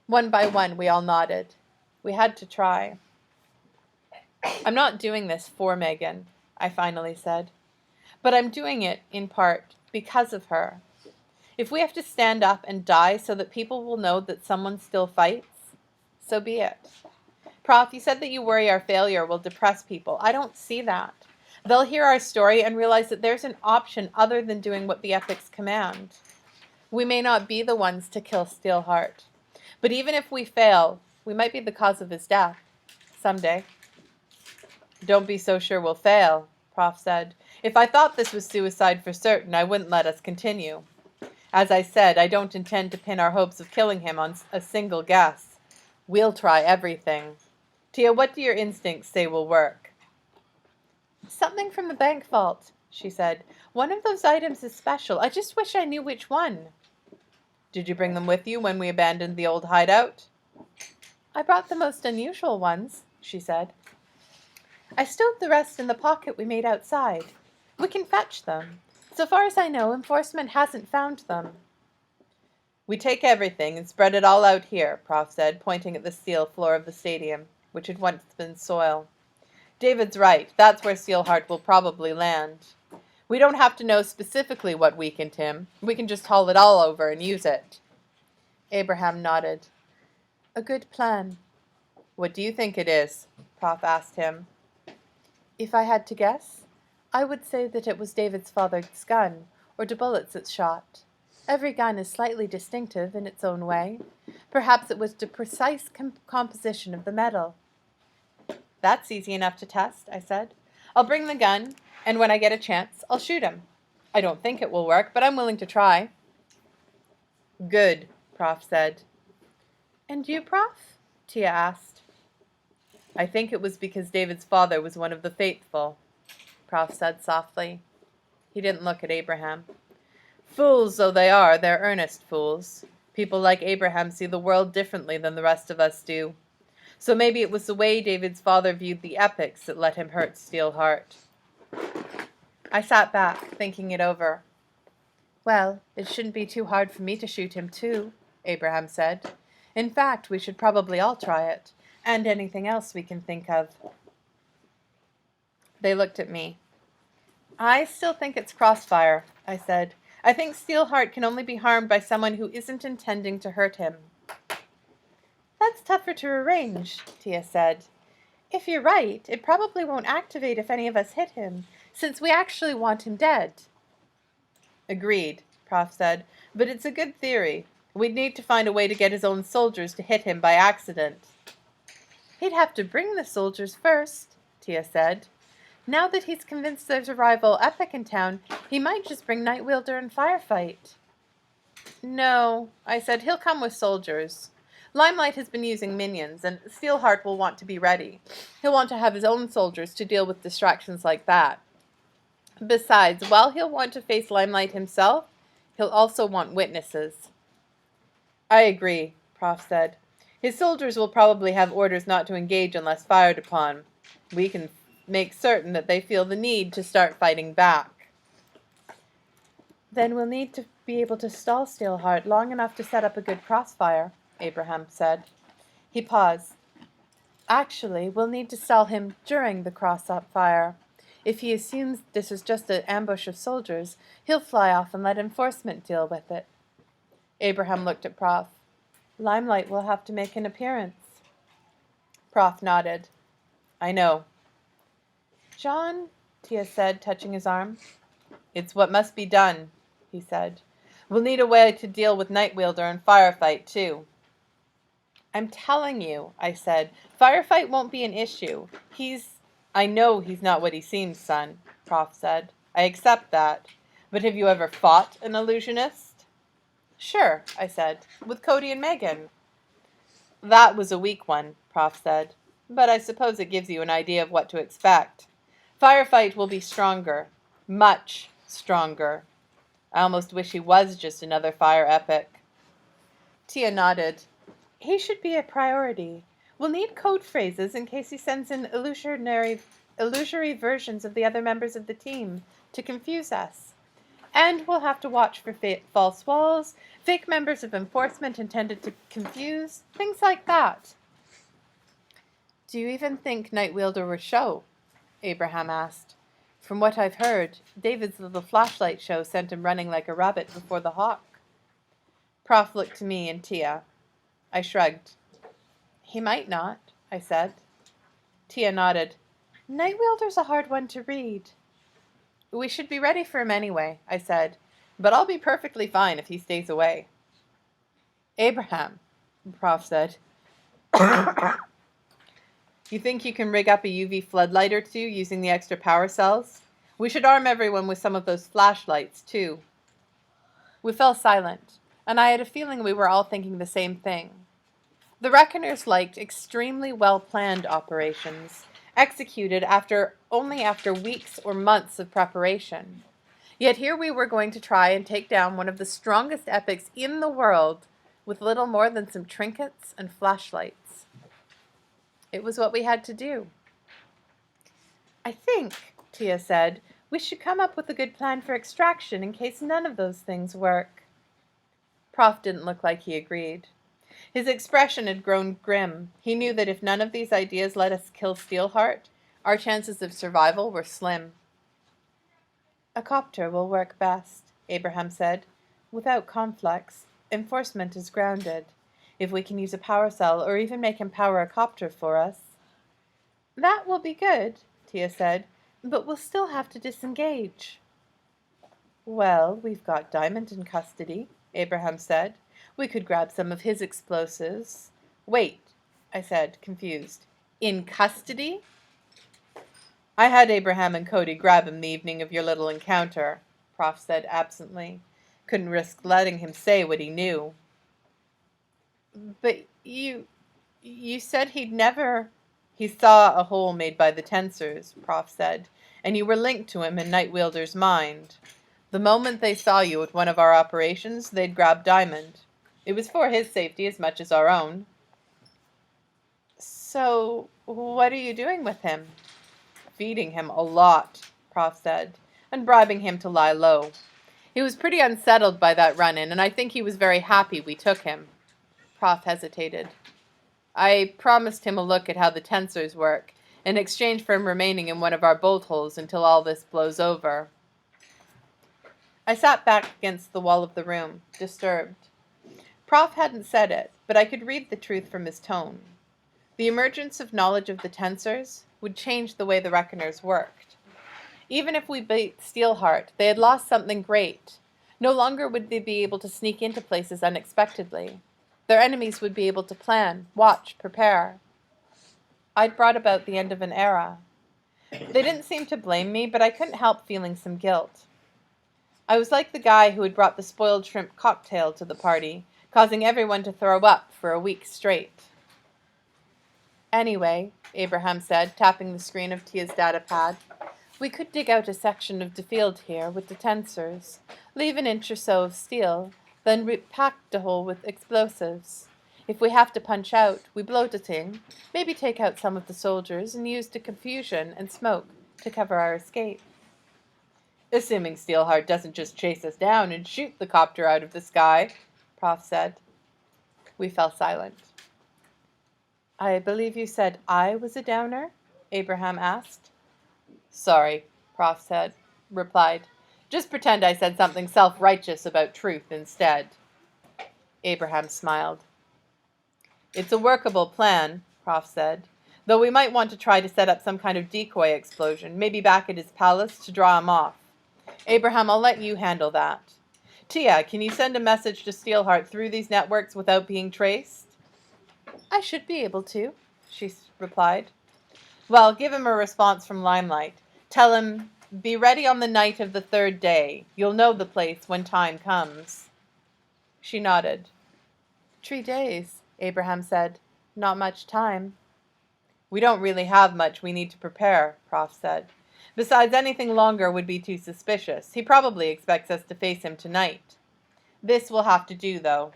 One by one, we all nodded. We had to try. I'm not doing this for Megan, I finally said. But I'm doing it, in part, because of her. If we have to stand up and die so that people will know that someone still fights, so be it. Prof, you said that you worry our failure will depress people. I don't see that. They'll hear our story and realize that there's an option other than doing what the epics command. We may not be the ones to kill Steelheart, but even if we fail, we might be the cause of his death. Someday. Don't be so sure we'll fail, Prof said. If I thought this was suicide for certain, I wouldn't let us continue. As I said, I don't intend to pin our hopes of killing him on a single guess. We'll try everything. Tia, what do your instincts say will work? Something from the bank vault, she said. One of those items is special. I just wish I knew which one. Did you bring them with you when we abandoned the old hideout? I brought the most unusual ones, she said. I stowed the rest in the pocket we made outside. We can fetch them. So far as I know, enforcement hasn't found them. We take everything and spread it all out here, Prof said, pointing at the steel floor of the stadium, which had once been soil. David's right. That's where Steelheart will probably land. We don't have to know specifically what weakened him. We can just haul it all over and use it. Abraham nodded. A good plan. What do you think it is? Prof asked him. If I had to guess, I would say that it was David's father's gun, or the bullets it shot. Every gun is slightly distinctive in its own way. Perhaps it was the precise composition of the metal. That's easy enough to test, I said. I'll bring the gun, and when I get a chance, I'll shoot him. I don't think it will work, but I'm willing to try. Good, Prof said. And you, Prof? Tia asked. I think it was because David's father was one of the faithful, Prof said softly. He didn't look at Abraham. Fools though they are, they're earnest fools. People like Abraham see the world differently than the rest of us do. So maybe it was the way David's father viewed the epics that let him hurt Steelheart. I sat back, thinking it over. Well, it shouldn't be too hard for me to shoot him too, Abraham said. In fact, we should probably all try it, and anything else we can think of. They looked at me. I still think it's crossfire, I said. I think Steelheart can only be harmed by someone who isn't intending to hurt him. That's tougher to arrange, Tia said. If you're right, it probably won't activate if any of us hit him, since we actually want him dead. Agreed, Prof said, but it's a good theory. We'd need to find a way to get his own soldiers to hit him by accident. He'd have to bring the soldiers first, Tia said. Now that he's convinced there's a rival epic in town, he might just bring Nightwielder and Firefight. No, I said, he'll come with soldiers. Limelight has been using minions, and Steelheart will want to be ready. He'll want to have his own soldiers to deal with distractions like that. Besides, while he'll want to face Limelight himself, he'll also want witnesses. I agree, Prof said. His soldiers will probably have orders not to engage unless fired upon. We can make certain that they feel the need to start fighting back. Then we'll need to be able to stall Steelheart long enough to set up a good crossfire, Abraham said. He paused. Actually, we'll need to stall him during the crossfire. If he assumes this is just an ambush of soldiers, he'll fly off and let enforcement deal with it. Abraham looked at Prof. Limelight will have to make an appearance. Prof nodded. I know. John, Tia said, touching his arm. It's what must be done, he said. We'll need a way to deal with Nightwielder and Firefight, too. I'm telling you, I said, Firefight won't be an issue. I know he's not what he seems, son, Prof said. I accept that. But have you ever fought an illusionist? Sure, I said, with Cody and Megan. That was a weak one, Prof said, but I suppose it gives you an idea of what to expect. Firefight will be stronger, much stronger. I almost wish he was just another fire epic. Tia nodded. He should be a priority. We'll need code phrases in case he sends in illusory versions of the other members of the team to confuse us. And we'll have to watch for false walls, fake members of enforcement intended to confuse, things like that. Do you even think Night Wielder will show? Abraham asked. From what I've heard, David's little flashlight show sent him running like a rabbit before the hawk. Prof looked to me and Tia. I shrugged. He might not, I said. Tia nodded. Night Wielder's a hard one to read. We should be ready for him anyway, I said, but I'll be perfectly fine if he stays away. Abraham, Prof said. You think you can rig up a UV floodlight or two using the extra power cells? We should arm everyone with some of those flashlights, too. We fell silent, and I had a feeling we were all thinking the same thing. The Reckoners liked extremely well-planned operations, executed only after weeks or months of preparation. Yet here we were going to try and take down one of the strongest epics in the world with little more than some trinkets and flashlights. It was what we had to do. I think, Tia said, we should come up with a good plan for extraction in case none of those things work. Prof didn't look like he agreed. His expression had grown grim. He knew that if none of these ideas let us kill Steelheart, our chances of survival were slim. A copter will work best, Abraham said. Without conflicts, enforcement is grounded. If we can use a power cell or even make him power a copter for us. That will be good, Tia said, but we'll still have to disengage. Well, we've got Diamond in custody, Abraham said. We could grab some of his explosives. Wait, I said, confused. In custody? I had Abraham and Cody grab him the evening of your little encounter, Prof said absently. Couldn't risk letting him say what he knew. But you said he'd never... He saw a hole made by the tensors, Prof said, and you were linked to him in Night Wielder's mind. The moment they saw you at one of our operations, they'd grab Diamond. It was for his safety as much as our own. So, what are you doing with him? Feeding him a lot, Prof said, and bribing him to lie low. He was pretty unsettled by that run-in, and I think he was very happy we took him. Prof hesitated. I promised him a look at how the tensors work, in exchange for him remaining in one of our bolt holes until all this blows over. I sat back against the wall of the room, disturbed. Prof hadn't said it, but I could read the truth from his tone. The emergence of knowledge of the tensors would change the way the Reckoners worked. Even if we beat Steelheart, they had lost something great. No longer would they be able to sneak into places unexpectedly. Their enemies would be able to plan, watch, prepare. I'd brought about the end of an era. They didn't seem to blame me, but I couldn't help feeling some guilt. I was like the guy who had brought the spoiled shrimp cocktail to the party, causing everyone to throw up for a week straight. Anyway, Abraham said, tapping the screen of Tia's data pad, we could dig out a section of the field here with the tensors, leave an inch or so of steel, then pack the hole with explosives. If we have to punch out, we blow the thing, maybe take out some of the soldiers, and use the confusion and smoke to cover our escape. Assuming Steelheart doesn't just chase us down and shoot the copter out of the sky, Prof said. We fell silent. I believe you said I was a downer? Abraham asked. Sorry, Prof replied. Just pretend I said something self-righteous about truth instead. Abraham smiled. It's a workable plan, Prof said, though we might want to try to set up some kind of decoy explosion, maybe back at his palace to draw him off. Abraham, I'll let you handle that. Tia, can you send a message to Steelheart through these networks without being traced? I should be able to, she replied. Well, give him a response from Limelight. Tell him, be ready on the night of the 3rd day. You'll know the place when time comes. She nodded. 3 days, Abraham said. Not much time. We don't really have much we need to prepare, Prof said. Besides, anything longer would be too suspicious. He probably expects us to face him tonight. This will have to do, though.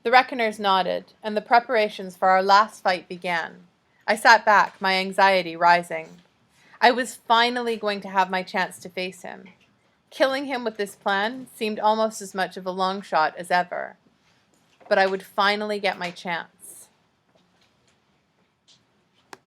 The Reckoners nodded, and the preparations for our last fight began. I sat back, my anxiety rising. I was finally going to have my chance to face him. Killing him with this plan seemed almost as much of a long shot as ever. But I would finally get my chance.